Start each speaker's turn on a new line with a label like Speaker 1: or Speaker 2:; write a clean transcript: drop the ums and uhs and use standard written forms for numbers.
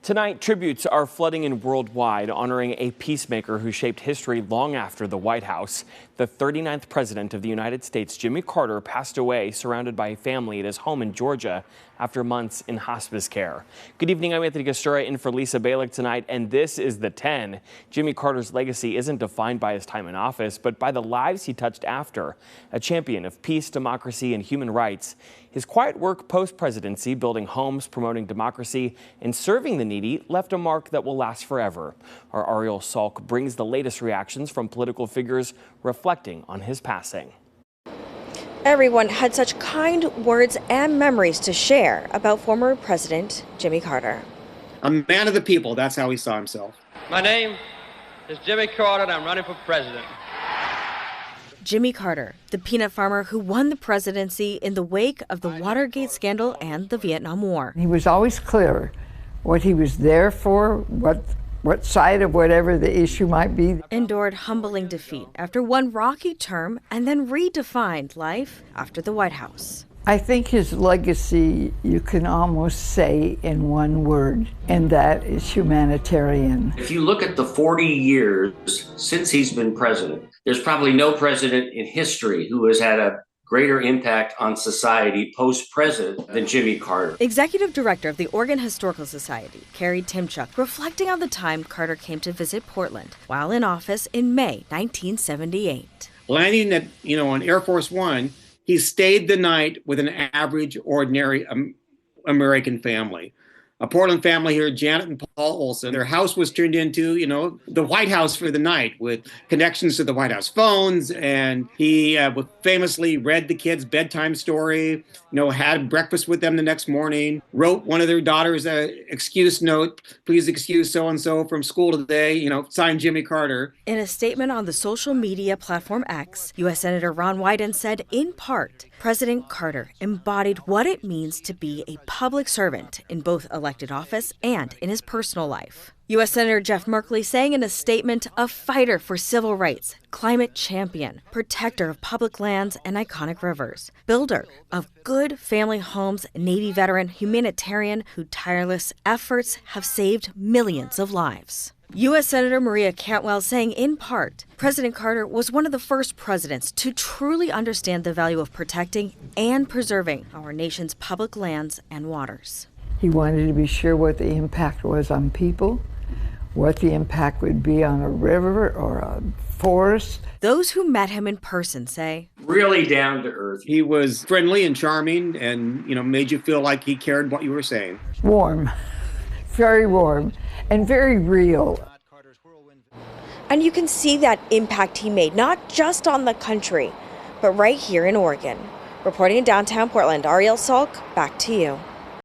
Speaker 1: Tonight, tributes are flooding in worldwide, honoring a peacemaker who shaped history long after the White House. The 39th president of the United States, Jimmy Carter, passed away surrounded by family at his home in Georgia after months in hospice care. Good evening, I'm Anthony Costura in for Lisa Balick tonight, and this is the 10. Jimmy Carter's legacy isn't defined by his time in office, but by the lives he touched after. A champion of peace, democracy, and human rights. His quiet work post-presidency, building homes, promoting democracy, and serving the needy, left a mark that will last forever. Our Ariel Salk brings the latest reactions from political figures reflecting on his passing.
Speaker 2: Everyone had such kind words and memories to share about former President Jimmy Carter.
Speaker 3: A man of the people, that's how he saw himself.
Speaker 4: My name is Jimmy Carter, and I'm running for president.
Speaker 2: Jimmy Carter, the peanut farmer who won the presidency in the wake of the Watergate scandal and the Vietnam War.
Speaker 5: He was always clear what he was there for, what side of whatever the issue might be.
Speaker 2: Endured humbling defeat after one rocky term and then redefined life after the White House.
Speaker 5: I think his legacy, you can almost say in one word, and that is humanitarian.
Speaker 6: If you look at the 40 years since he's been president, there's probably no president in history who has had a greater impact on society post-president than Jimmy Carter.
Speaker 2: Executive Director of the Oregon Historical Society, Carrie Timchuk, reflecting on the time Carter came to visit Portland while in office in May 1978.
Speaker 3: Landing at, on Air Force One, he stayed the night with an average, ordinary American family. A Portland family here, Janet and Paul Olson. Their house was turned into, the White House for the night with connections to the White House phones. And he famously read the kids' bedtime story, had breakfast with them the next morning, wrote one of their daughters an excuse note, please excuse so-and-so from school today, signed Jimmy Carter.
Speaker 2: In a statement on the social media platform X, U.S. Senator Ron Wyden said, in part, President Carter embodied what it means to be a public servant in both elected office and in his personal life. U.S. Senator Jeff Merkley saying in a statement, a fighter for civil rights, climate champion, protector of public lands and iconic rivers, builder of good family homes, Navy veteran, humanitarian whose tireless efforts have saved millions of lives. U.S. Senator Maria Cantwell saying, in part, President Carter was one of the first presidents to truly understand the value of protecting and preserving our nation's public lands and waters.
Speaker 5: He wanted to be sure what the impact was on people, what the impact would be on a river or a forest.
Speaker 2: Those who met him in person say,
Speaker 6: really down to earth.
Speaker 3: He was friendly and charming and, made you feel like he cared what you were saying.
Speaker 5: Warm, very warm, and very real.
Speaker 2: And you can see that impact he made, not just on the country, but right here in Oregon. Reporting in downtown Portland, Ariel Salk, back to you.